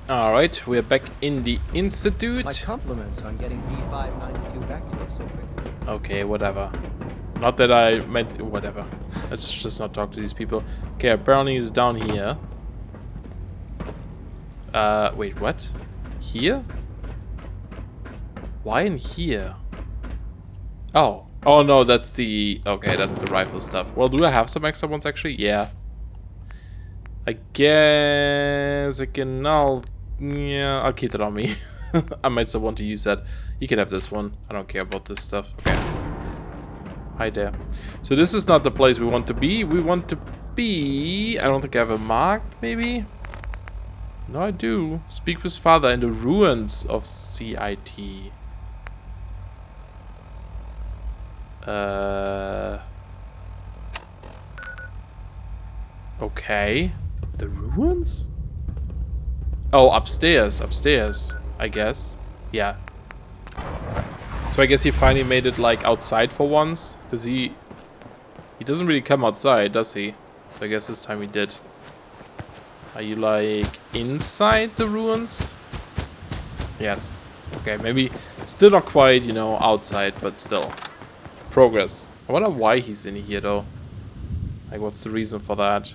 Alright, we're back in the Institute. My compliments on getting B592 back to us so quickly. Okay, whatever. Not that I meant... whatever. Let's just not talk to these people. Okay, apparently he's down here. Wait, what? Here? Why in here? Oh. Oh no, that's the... okay, that's the rifle stuff. Well, do I have some extra ones actually? Yeah. I guess I can... yeah, I'll keep it on me. I might still want to use that. You can have this one. I don't care about this stuff. Okay. Hi there. So this is not the place we want to be. We want to be... I don't think I have a marked, maybe? No, I do. Speak with father in the ruins of CIT. Okay. The ruins? Oh, upstairs. Upstairs, I guess. Yeah. So I guess he finally made it, like, outside for once. Because he doesn't really come outside, does he? So I guess this time he did. Are you, like, inside the ruins? Yes. Okay, maybe still not quite, you know, outside, but still. Progress. I wonder why he's in here, though. Like, what's the reason for that?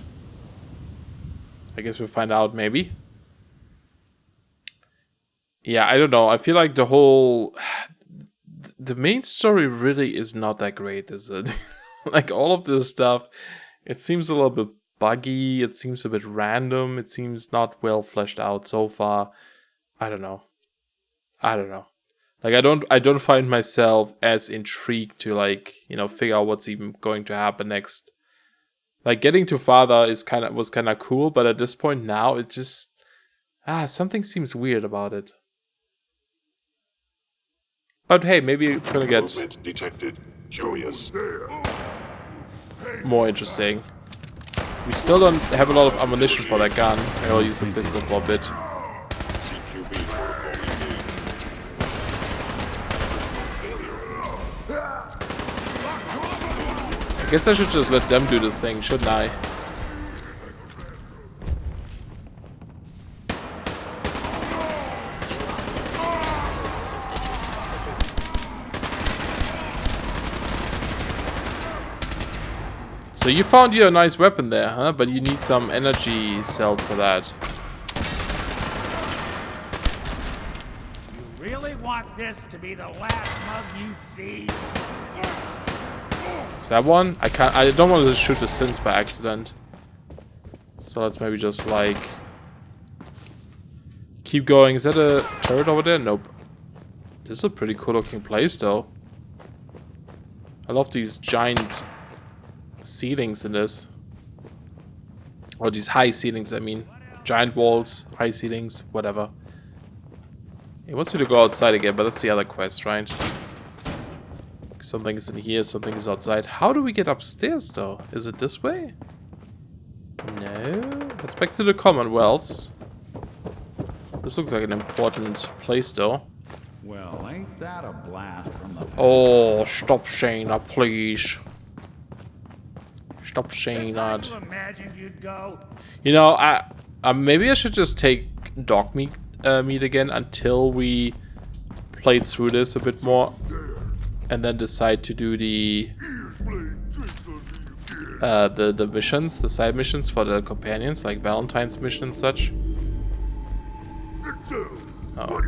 I guess we'll find out, maybe. Yeah, I don't know. I feel like the whole... the main story really is not that great, is it? Like, all of this stuff, it seems a little bit buggy. It seems a bit random. It seems not well fleshed out so far. I don't know. I don't know. Like, I don't find myself as intrigued to, like, you know, figure out what's even going to happen next. Like, getting to father was kind of cool, but at this point now, it just... something seems weird about it. But hey, maybe it's gonna get detected. Curious. more interesting. We still don't have a lot of ammunition for that gun. I'll use the pistol for a bit. CQB protocol engaged. I guess I should just let them do the thing, shouldn't I? So you found your nice weapon there, huh? But you need some energy cells for that. You really want this to be the last mug you see? Is that one? I don't want to shoot the sins by accident. So let's maybe just like keep going. Is that a turret over there? Nope. This is a pretty cool looking place though. I love these giant ceilings in this. Or these high ceilings, I mean. Giant walls, high ceilings, whatever. He wants me to go outside again, but that's the other quest, right? Something is in here, something is outside. How do we get upstairs, though? Is it this way? No. Let's back to the Commonwealth. This looks like an important place, though. Well, ain't that a blast from the past? Oh, stop saying that, please. Stop saying that. You imagined you'd go? You know, maybe I should just take dog meat again until we played through this a bit more, and then decide to do the missions, the side missions for the companions, like Valentine's mission and such. Oh.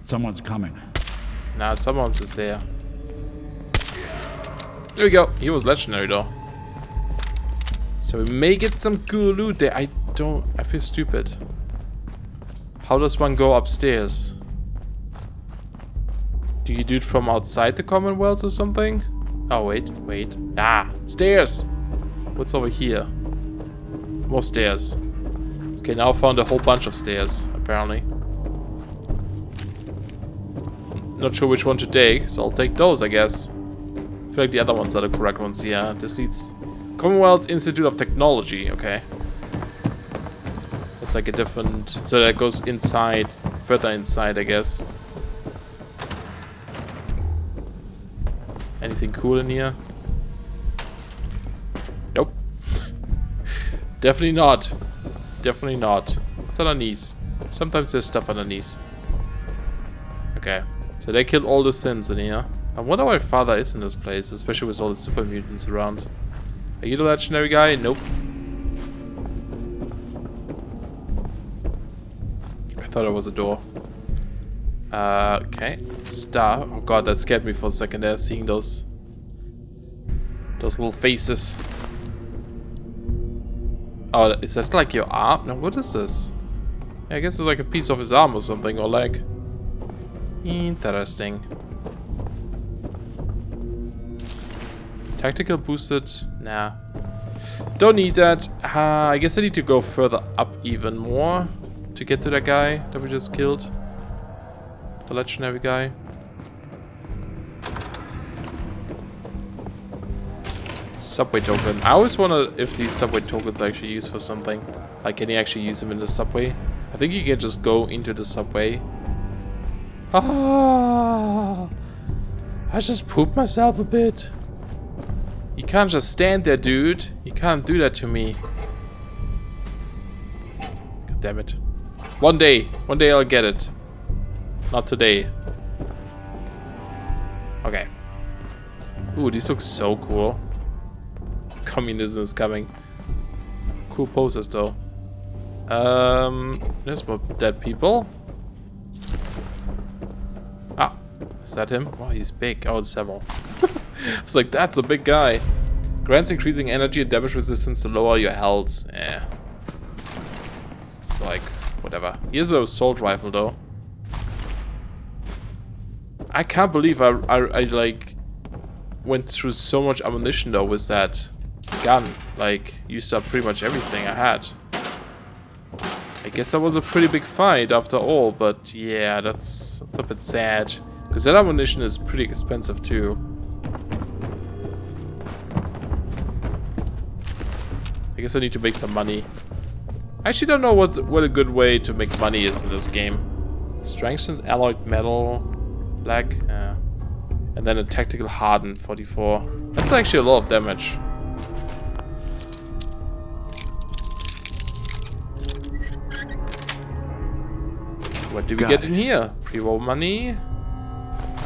Someone's coming. Nah, someone's is there. There we go. He was legendary though. So we may get some cool loot there. I feel stupid. How does one go upstairs? Do you do it from outside the Commonwealth or something? Oh, wait. Stairs! What's over here? More stairs. Okay, now I found a whole bunch of stairs, apparently. Not sure which one to take, so I'll take those, I guess. I feel like the other ones are the correct ones. Yeah, this needs Commonwealth Institute of Technology. Okay. That's like a different... so that goes inside, further inside, I guess. Anything cool in here? Nope. Definitely not. Definitely not. What's underneath? Sometimes there's stuff underneath. Okay. So they killed all the sins in here. I wonder why Father is in this place, especially with all the super mutants around. Are you the legendary guy? Nope. I thought it was a door. Okay. Star. Oh god, that scared me for a second there, seeing those little faces. Oh, is that like your arm? No, what is this? Yeah, I guess it's like a piece of his arm or something, or leg. Interesting. Tactical boosted? Nah. Don't need that. I guess I need to go further up even more to get to that guy that we just killed. The legendary guy. Subway token. I always wonder if these subway tokens are actually used for something. Like, can you actually use them in the subway? I think you can just go into the subway. Ah! I just pooped myself a bit. You can't just stand there, dude. You can't do that to me. God damn it. One day I'll get it. Not today. Okay. Ooh, these look so cool. Communism is coming. Cool poses though. There's more dead people. Ah, is that him? Wow, he's big. Oh, it's several. It's like, that's a big guy. Grants increasing energy and damage resistance to lower your health. Eh. It's like, whatever. Here's an assault rifle though. I can't believe I like went through so much ammunition though with that gun. Like, used up pretty much everything I had. I guess that was a pretty big fight after all, but yeah, that's a bit sad. Because that ammunition is pretty expensive too. I guess I need to make some money. I actually don't know what a good way to make money is in this game. Strengthened alloyed metal, black, and then a tactical hardened 44. That's actually a lot of damage. What do we get in here? Pre-roll money.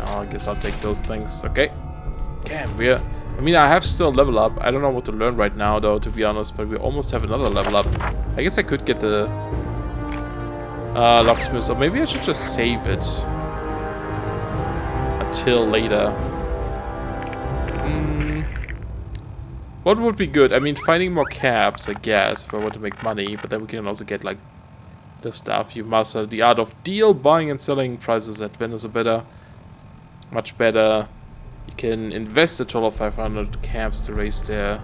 Oh, I guess I'll take those things. Okay. Damn, I mean, I have still level up. I don't know what to learn right now, though, to be honest. But we almost have another level up. I guess I could get the locksmith, or maybe I should just save it until later. What would be good? I mean, finding more cabs, I guess, if I want to make money. But then we can also get like the stuff. You master the art of deal buying and selling. Prices at vendors are better, much better. You can invest a total of 500 cabs to raise their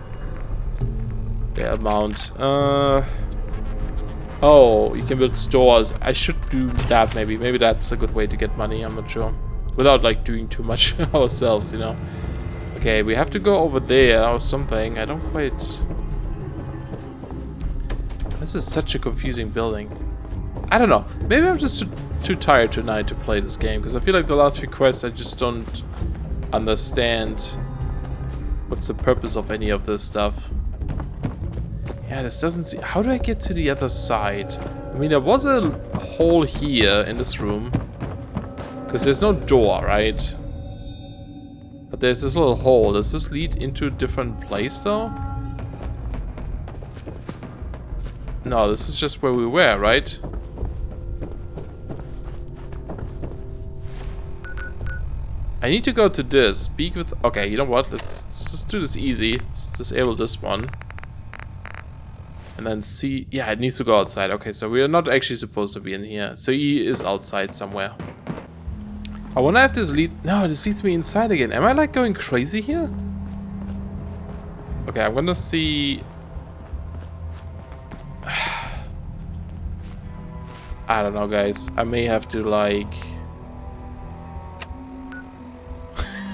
amount. Oh, you can build stores. I should do that maybe. Maybe that's a good way to get money. I'm not sure. Without like doing too much ourselves, you know. Okay, we have to go over there or something. I don't quite. This is such a confusing building. I don't know. Maybe I'm just too tired tonight to play this game, because I feel like the last few quests I just don't understand what's the purpose of any of this stuff. Yeah, this doesn't seem... How do I get to the other side? I mean, there was a hole here in this room, because there's no door, right? But there's this little hole. Does this lead into a different place though? No, this is just where we were, right? I need to go to this. Speak with... Okay, you know what? Let's just do this easy. Let's disable this one. And then see... Yeah, it needs to go outside. Okay, so we are not actually supposed to be in here. So he is outside somewhere. I wonder if this leads... No, this leads me inside again. Am I like going crazy here? Okay, I'm gonna see... I don't know, guys. I may have to like...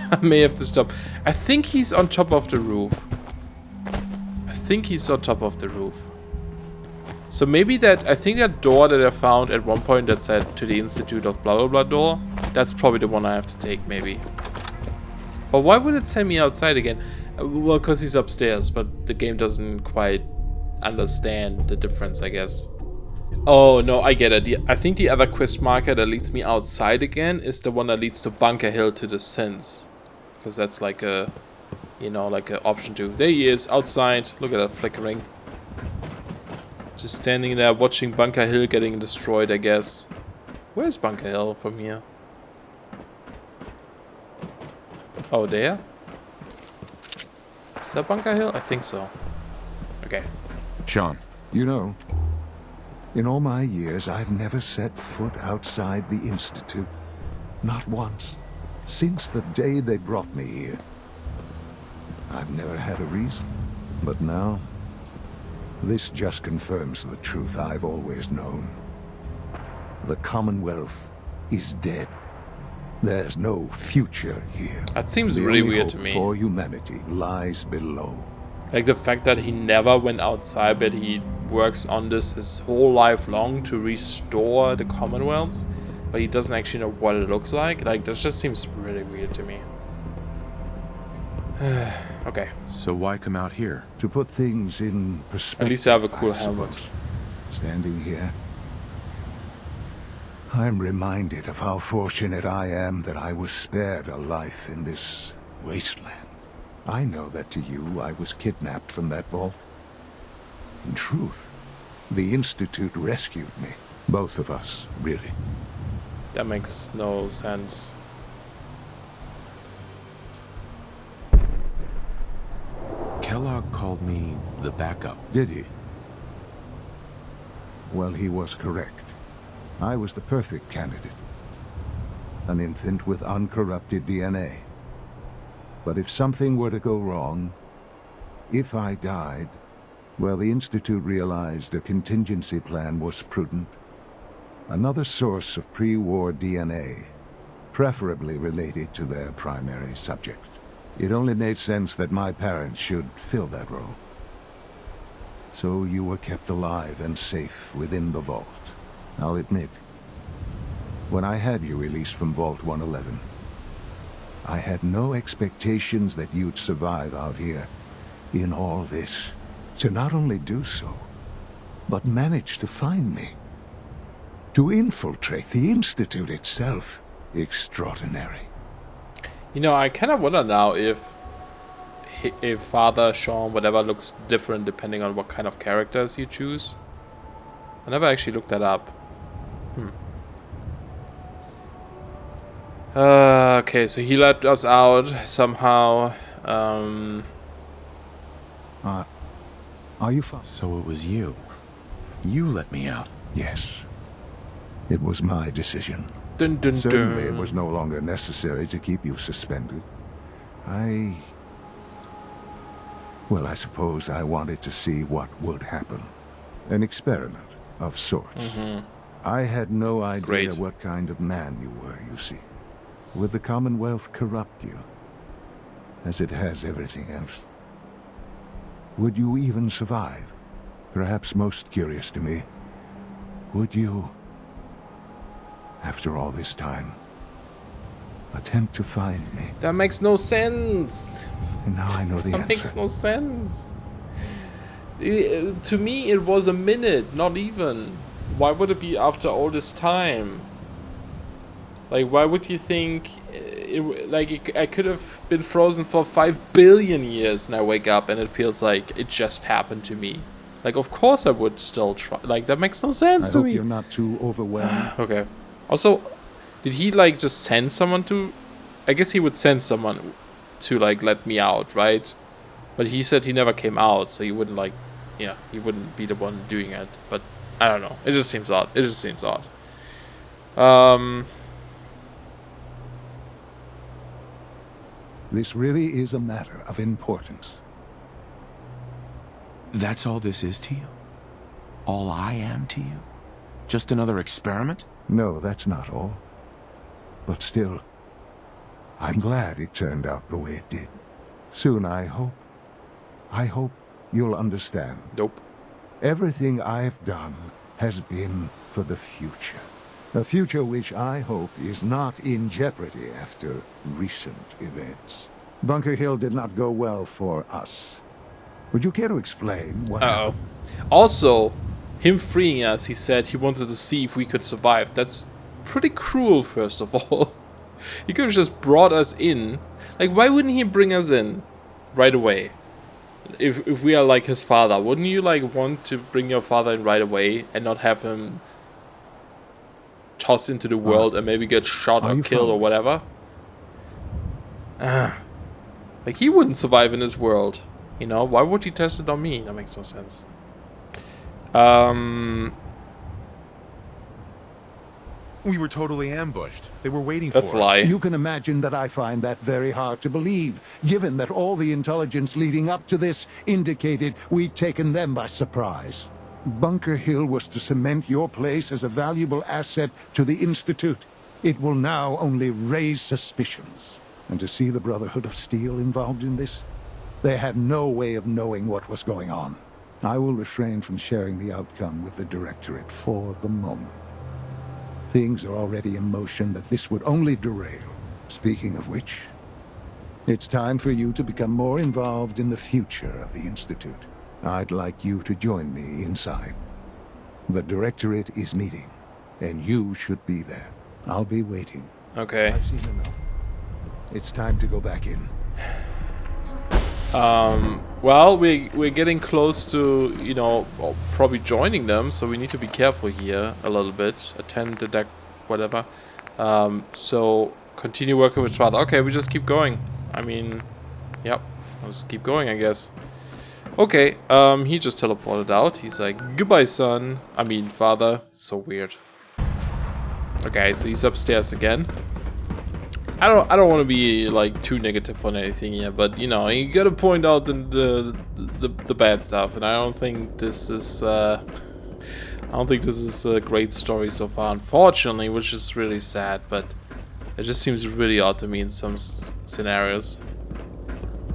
I may have to stop. I think he's on top of the roof. I think he's on top of the roof. So maybe that... I think that door that I found at one point that said to the Institute of blah blah blah door, that's probably the one I have to take, maybe. But why would it send me outside again? Well, because he's upstairs, but the game doesn't quite understand the difference, I guess. Oh, no, I get it. I think the other quest marker that leads me outside again is the one that leads to Bunker Hill to the Sins. Because that's like a, you know, like an option too. There he is, outside. Look at that flickering. Just standing there watching Bunker Hill getting destroyed, I guess. Where's Bunker Hill from here? Oh, there? Is that Bunker Hill? I think so. Okay. Sean. You know, in all my years, I've never set foot outside the Institute. Not once. Since the day they brought me here. I've never had a reason. But now, this just confirms the truth I've always known. The Commonwealth is dead. There's no future here. That seems The really only weird hope to me. for humanity lies below. Like the fact that he never went outside, but he works on this his whole life long to restore the Commonwealth, but he doesn't actually know what it looks like. Like, that just seems really weird to me. Okay. So why come out here? To put things in perspective, At least I have a cool I helmet. suppose. Standing here, I'm reminded of how fortunate I am that I was spared a life in this wasteland. I know that to you, I was kidnapped from that vault. In truth, the Institute rescued me. Both of us, really. That makes no sense. Kellogg called me the backup. Did he? Well, he was correct. I was the perfect candidate. An infant with uncorrupted DNA. But if something were to go wrong, if I died, well, the Institute realized a contingency plan was prudent. Another source of pre-war DNA, preferably related to their primary subject. It only made sense that my parents should fill that role. So you were kept alive and safe within the vault. I'll admit, when I had you released from Vault 111, I had no expectations that you'd survive out here in all this. To not only do so, but manage to find me. To infiltrate the Institute itself. Extraordinary. You know, I kind of wonder now if Father, Sean, whatever looks different depending on what kind of characters you choose. I never actually looked that up. Okay, so he let us out somehow. Are you fine? So it was you. You let me out. Yes. It was my decision. Dun, dun, Certainly it dun. was no longer necessary to keep you suspended. Well, I suppose I wanted to see what would happen. An experiment of sorts. I had no idea Great. what kind of man you were, you see. Would the Commonwealth corrupt you? As it has everything else? Would you even survive? Perhaps most curious to me, would you, after all this time, attempt to find me? That makes no sense. And now I know the That makes answer. no sense. To me, it was a minute, not even. Why would it be after all this time? Like, why would you think... I could have been frozen for 5 billion years and I wake up and it feels like it just happened to me. Like, of course I would still try. Like, that makes no sense I to hope me. you're not too overwhelmed. Okay. Also, did he, like, just send someone to... I guess he would send someone to, like, let me out, right? But he said he never came out, so he wouldn't, like... Yeah, he wouldn't be the one doing it. But, I don't know. It just seems odd. It just seems odd. This really is a matter of importance. That's all this is to you? All I am to you? Just another experiment? No, that's not all. But still, I'm glad it turned out the way it did. Soon, I hope you'll understand. Nope. Everything I've done has been for the future. A future which I hope is not in jeopardy after recent events. Bunker Hill did not go well for us. Would you care to explain what Uh-oh. happened? Also, him freeing us, he said he wanted to see if we could survive. That's pretty cruel, first of all. He could have just brought us in. Like, why wouldn't he bring us in right away? If we are like his father, wouldn't you like want to bring your father in right away and not have him tossed into the world and maybe get shot Are or you killed or following? whatever? Like, he wouldn't survive in this world. You know, why would he test it on me? That makes no sense. We were totally ambushed. They were waiting That's for a lie. You can imagine that I find that very hard to believe, given that all the intelligence leading up to this indicated we'd taken them by surprise. Bunker Hill was to cement your place as a valuable asset to the Institute. It will now only raise suspicions. And to see the Brotherhood of Steel involved in this, they had no way of knowing what was going on. I will refrain from sharing the outcome with the Directorate for the moment. Things are already in motion that this would only derail. Speaking of which, it's time for you to become more involved in the future of the Institute. I'd like you to join me inside. The Directorate is meeting, and you should be there. I'll be waiting. Okay. I've seen enough. It's time to go back in. Well, we're getting close to, you know, probably joining them, so we need to be careful here a little bit. Attend the deck, whatever. So continue working with father. Okay, we just keep going. I mean, yep, let's keep going, I guess. Okay, he just teleported out. He's like, goodbye, son. I mean, father. It's so weird. Okay, so he's upstairs again. I don't want to be like too negative on anything here, but you know, you gotta point out the bad stuff, and I don't think this is a great story so far, unfortunately, which is really sad. But it just seems really odd to me in some scenarios.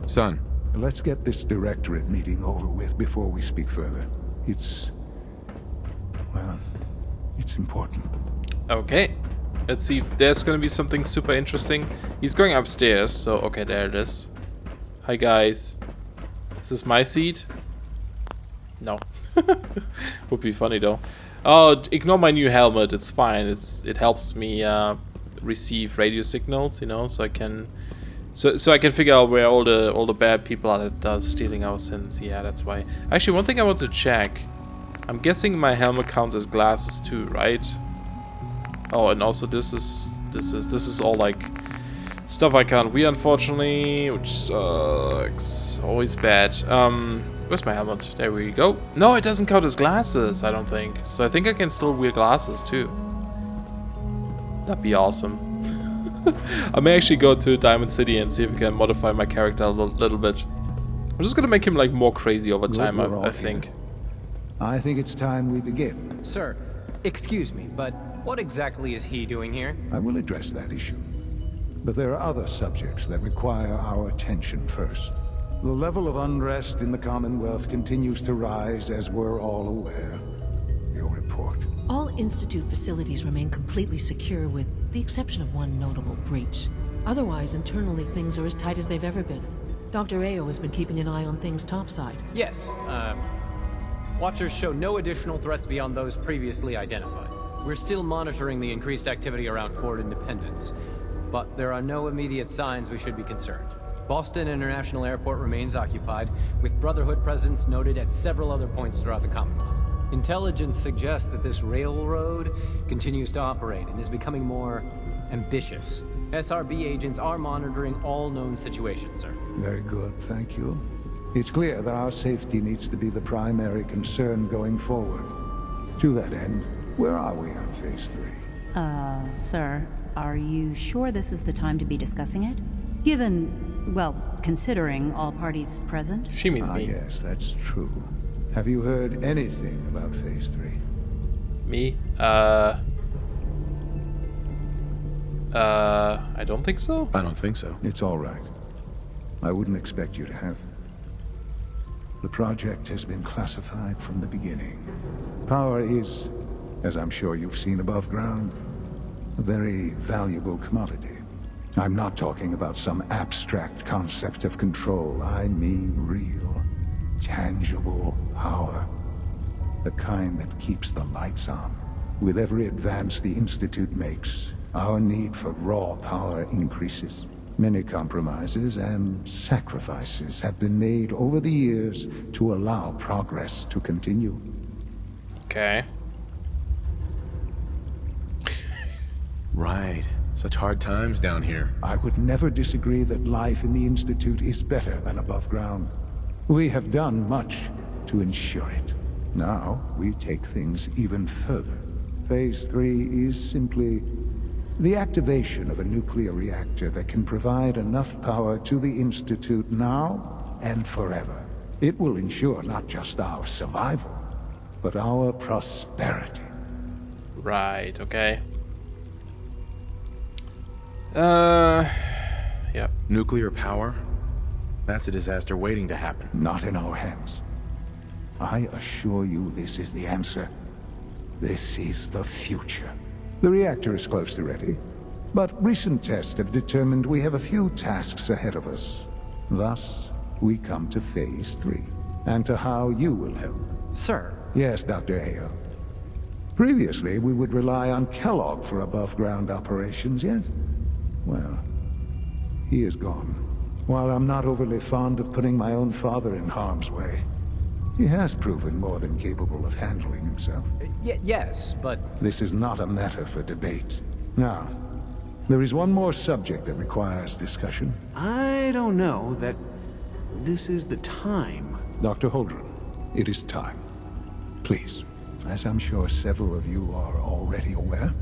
Son, Let's get this Directorate meeting over with before we speak further. It's important. Okay, let's see if there's gonna be something super interesting. He's going upstairs, so okay, there it is. Hi guys, is this my seat? No. Would be funny though. Oh, ignore my new helmet. It's fine. It helps me receive radio signals, you know, so I can figure out where all the bad people are that are stealing our sins. Yeah, that's why. Actually, one thing I want to check. I'm guessing my helmet counts as glasses too, right? Oh, and also this is all like stuff I can't wear, unfortunately, which sucks. Always bad. Where's my helmet? There we go. No, it doesn't count as glasses, I don't think. So I think I can still wear glasses too. That'd be awesome. I may actually go to Diamond City and see if we can modify my character a little bit. I'm just gonna make him like more crazy over time, I think. I think it's time we begin. Sir, excuse me, but what exactly is he doing here? I will address that issue. But there are other subjects that require our attention first. The level of unrest in the Commonwealth continues to rise, as we're all aware. Your report. All Institute facilities remain completely secure with the exception of one notable breach. Otherwise, internally, things are as tight as they've ever been. Dr. Ao has been keeping an eye on things topside. Yes, Watchers show no additional threats beyond those previously identified. We're still monitoring the increased activity around Fort Independence, but there are no immediate signs we should be concerned. Boston International Airport remains occupied, with Brotherhood presence noted at several other points throughout the Commonwealth. Intelligence suggests that this railroad continues to operate and is becoming more ambitious. SRB agents are monitoring all known situations, sir. Very good, thank you. It's clear that our safety needs to be the primary concern going forward. To that end, where are we on Phase 3? Sir, are you sure this is the time to be discussing it? Given, well, considering all parties present? She means me. Yes, that's true. Have you heard anything about Phase 3? Me? I don't think so. I don't think so. It's all right. I wouldn't expect you to have. The project has been classified from the beginning. Power is, as I'm sure you've seen above ground, a very valuable commodity. I'm not talking about some abstract concept of control. I mean real, tangible power. The kind that keeps the lights on. With every advance the Institute makes, our need for raw power increases. Many compromises and sacrifices have been made over the years to allow progress to continue. Okay. Right. Such hard times down here. I would never disagree that life in the Institute is better than above ground. We have done much to ensure it. Now, we take things even further. Phase 3 is simply the activation of a nuclear reactor that can provide enough power to the Institute now and forever. It will ensure not just our survival, but our prosperity. Right, okay. Yeah. Nuclear power? That's a disaster waiting to happen. Not in our hands. I assure you this is the answer. This is the future. The reactor is close to ready, but recent tests have determined we have a few tasks ahead of us. Thus, we come to Phase 3, and to how you will help. Sir, Yes, Dr. Ayo. Previously, we would rely on Kellogg for above-ground operations, yet, well, he is gone. While I'm not overly fond of putting my own father in harm's way, he has proven more than capable of handling himself. yes, but This is not a matter for debate. Now, there is one more subject that requires discussion. I don't know that this is the time. Dr. Holdren, it is time. Please, as I'm sure several of you are already aware,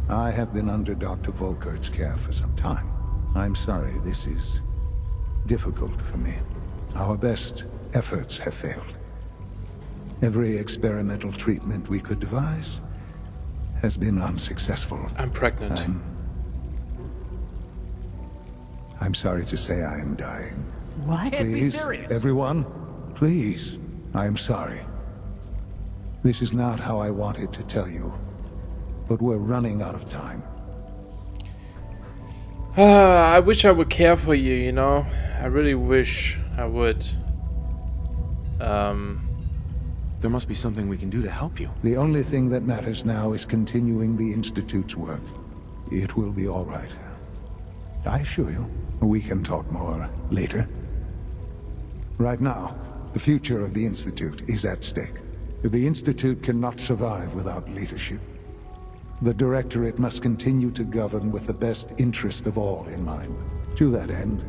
I have been under Dr. Volkert's care for some time. I'm sorry, this is difficult for me. Our best efforts have failed. Every experimental treatment we could devise has been unsuccessful. I'm pregnant. I'm sorry to say I am dying. What? Can't be Please, serious. everyone, please, I am sorry. This is not how I wanted to tell you, but we're running out of time. I wish I would care for you, you know? I really wish I would. There must be something we can do to help you. The only thing that matters now is continuing the Institute's work. It will be all right. I assure you, we can talk more later. Right now, the future of the Institute is at stake. The Institute cannot survive without leadership. The Directorate must continue to govern with the best interest of all in mind. To that end,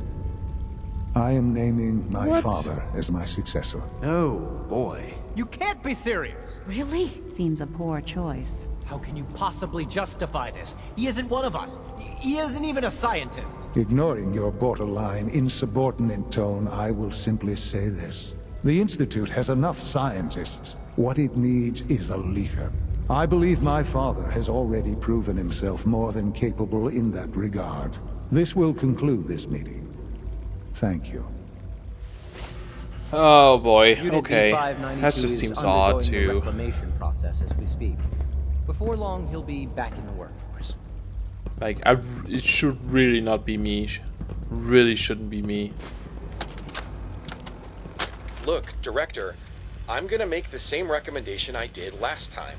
I am naming my father as my successor. Oh, boy. you can't be serious. Really? Seems a poor choice. How can you possibly justify this? He isn't one of us. He isn't even a scientist. Ignoring your borderline, insubordinate tone, I will simply say this. The Institute has enough scientists. What it needs is a leader. I believe my father has already proven himself more than capable in that regard. This will conclude this meeting. Thank you. Oh boy, Unit okay. B592 That just is seems undergoing odd the too. reclamation process as we speak. Before long, he'll be back in the workforce. Like, it should really not be me. Really shouldn't be me. Look, Director, I'm gonna make the same recommendation I did last time.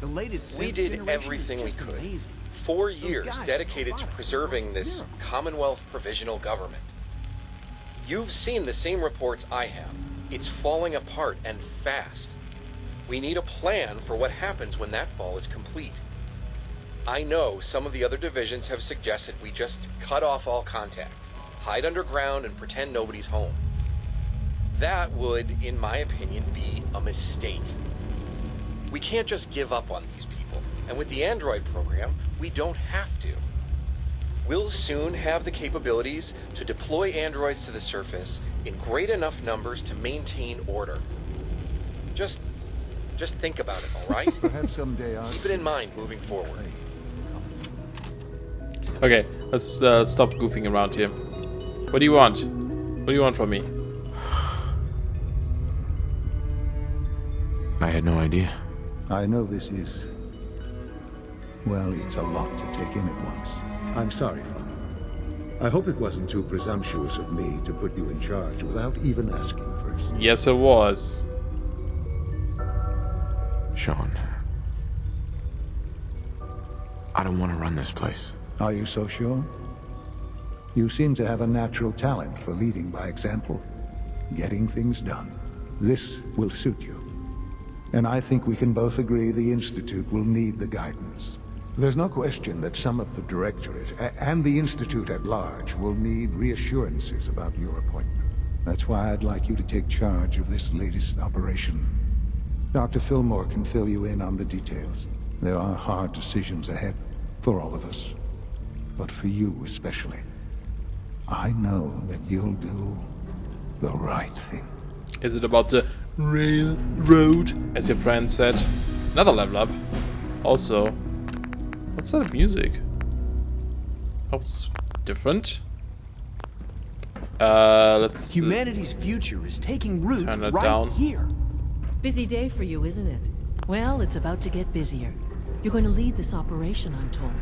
The latest We did everything we could. 4 years dedicated to preserving this Commonwealth Provisional Government. You've seen the same reports I have. It's falling apart and fast. We need a plan for what happens when that fall is complete. I know some of the other divisions have suggested we just cut off all contact, hide underground and pretend nobody's home. That would, in my opinion, be a mistake. We can't just give up on these people, and with the android program, we don't have to. We'll soon have the capabilities to deploy androids to the surface in great enough numbers to maintain order. Just think about it, all right? Perhaps someday I'll Keep it in mind moving forward. Okay, let's stop goofing around here. What do you want? What do you want from me? I had no idea. I know this is... well, it's a lot to take in at once. I'm sorry, Father. I hope it wasn't too presumptuous of me to put you in charge without even asking first. Yes, it was. Sean. I don't want to run this place. Are you so sure? You seem to have a natural talent for leading by example, getting things done. This will suit you. And I think we can both agree the Institute will need the guidance. There's no question that some of the Directorate and the Institute at large will need reassurances about your appointment. That's why I'd like you to take charge of this latest operation. Dr. Fillmore can fill you in on the details. There are hard decisions ahead for all of us, but for you especially. I know that you'll do the right thing. Is it about the railroad, as your friend said? Another level up. Also, what's that music? That was different. Let's Humanity's future is taking root turn it right down. here. Busy day for you, isn't it? Well, it's about to get busier. You're going to lead this operation, I'm told.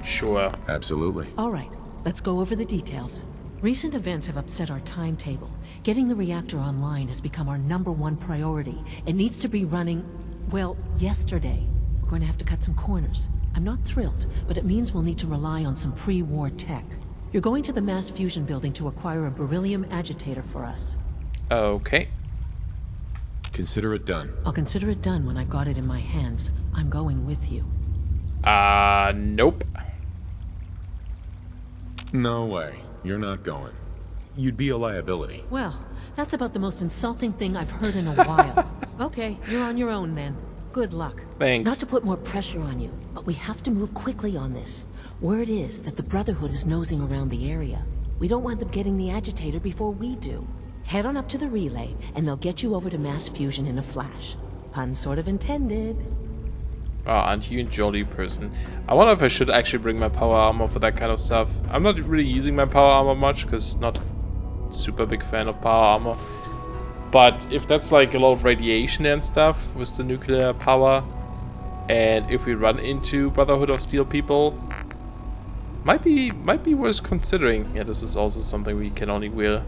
Sure. Absolutely. All right, let's go over the details. Recent events have upset our timetable. Getting the reactor online has become our #1 priority. It needs to be running, well, yesterday. We're going to have to cut some corners. I'm not thrilled, but it means we'll need to rely on some pre-war tech. You're going to the mass fusion building to acquire a beryllium agitator for us. Okay. Consider it done. I'll consider it done when I've got it in my hands. I'm going with you. Nope. No way. You're not going. You'd be a liability. Well, that's about the most insulting thing I've heard in a while. Okay, you're on your own then. Good luck. Thanks. Not to put more pressure on you, but we have to move quickly on this. Word is that the Brotherhood is nosing around the area. We don't want them getting the agitator before we do. Head on up to the relay, and they'll get you over to mass fusion in a flash. Pun sort of intended. Oh, aren't you a jolly person? I wonder if I should actually bring my power armor for that kind of stuff. I'm not really using my power armor much, because not super big fan of power armor. But if that's like a lot of radiation and stuff with the nuclear power, and if we run into Brotherhood of Steel people, might be worth considering. Yeah, this is also something we can only wear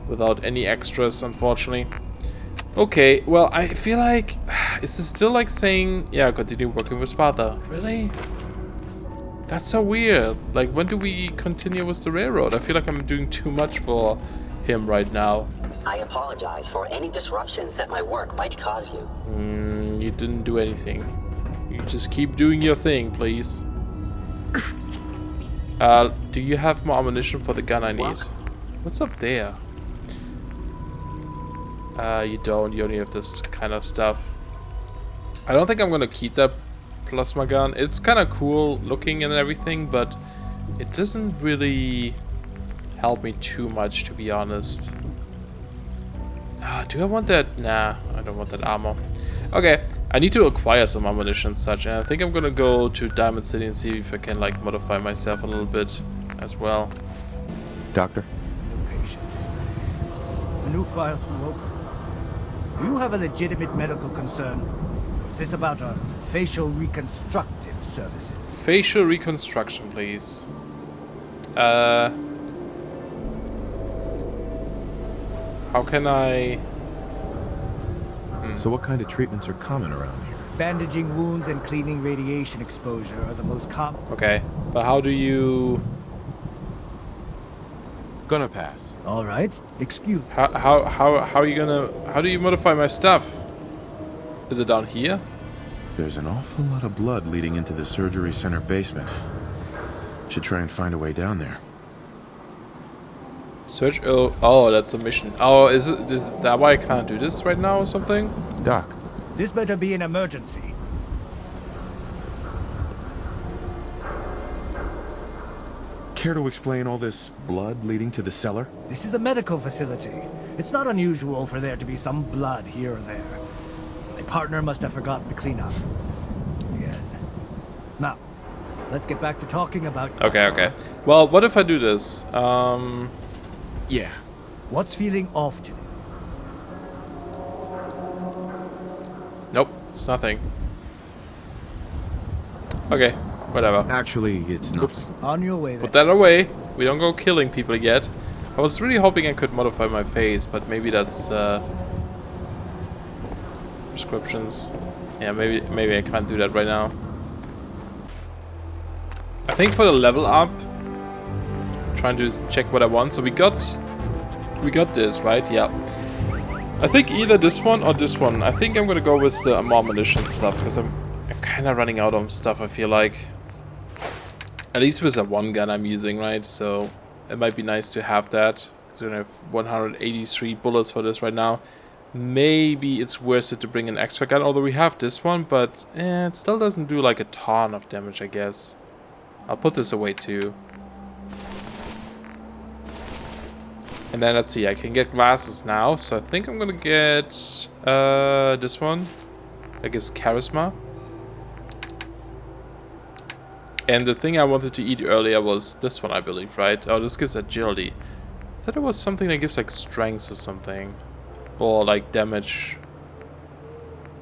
without any extras, unfortunately. Okay, well, I feel like... Is this still like saying, yeah, continue working with father? Really? That's so weird. Like, when do we continue with the railroad? I feel like I'm doing too much for him right now. I apologize for any disruptions that my work might cause you. You didn't do anything. You just keep doing your thing, please. Do you have more ammunition for the gun I need? What's up there? You don't. You only have this kind of stuff. I don't think I'm gonna keep that plasma gun. It's kind of cool looking and everything, but it doesn't really help me too much, to be honest. Do I want that? Nah, I don't want that armor. Okay, I need to acquire some ammunition and such, and I think I'm gonna go to Diamond City and see if I can like modify myself a little bit as well. Doctor? Patient. A new file to open. Do you have a legitimate medical concern? Is this about a facial reconstructive services? Facial reconstruction, please. How can I... So what kind of treatments are common around here? Bandaging wounds and cleaning radiation exposure are the most common. Okay, but how do you... Gonna pass. All right, excuse. How are you gonna... How do you modify my stuff? Is it down here? There's an awful lot of blood leading into the surgery center basement. Should try and find a way down there. Search... Oh, that's a mission. Oh, is that why I can't do this right now or something? Doc. This better be an emergency. Care to explain all this blood leading to the cellar? This is a medical facility. It's not unusual for there to be some blood here or there. My partner must have forgotten to clean up. Again. Now, let's get back to talking about... Okay. Well, what if I do this? Yeah. What's feeling off today? Nope, it's nothing. Okay, Whatever. Actually, it's not. Oops. On your way then. Put that away. We don't go killing people yet. I was really hoping I could modify my face, but maybe that's prescriptions. Yeah, maybe I can't do that right now. I think for the level up, trying to check what I want. So we got this, right? Yeah. I think either this one or this one. I think I'm gonna go with the more munition stuff because I'm kind of running out of stuff. I feel like, at least with the one gun I'm using, right? So it might be nice to have that because we're gonna have 183 bullets for this right now. Maybe it's worth it to bring an extra gun, although we have this one, but it still doesn't do like a ton of damage, I guess. I'll put this away too. And then let's see, I can get glasses now, so I think I'm gonna get this one. I guess charisma. And the thing I wanted to eat earlier was this one, I believe, right? Oh, this gives agility. I thought it was something that gives like strength or something. Or like damage.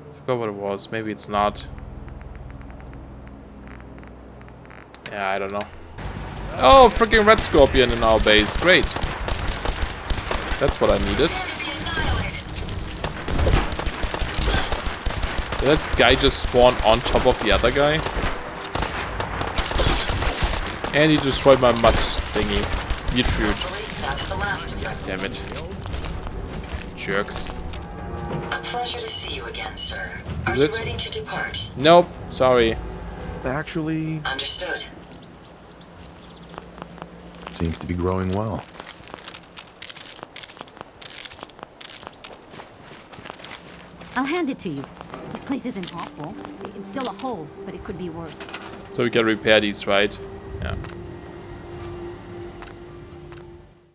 I forgot what it was. Maybe it's not. Yeah, I don't know. Oh, freaking red scorpion in our base. Great. That's what I needed. Did that guy just spawn on top of the other guy? And he destroyed my mud thingy. Meat food. Damn it. Jerks. A pleasure to see you again, sir. Is Are it? you ready to depart? Nope. Sorry. Actually, Understood. seems to be growing well. I'll hand it to you. This place isn't awful. It's still a hole, but it could be worse. So we can repair these, right? Yeah.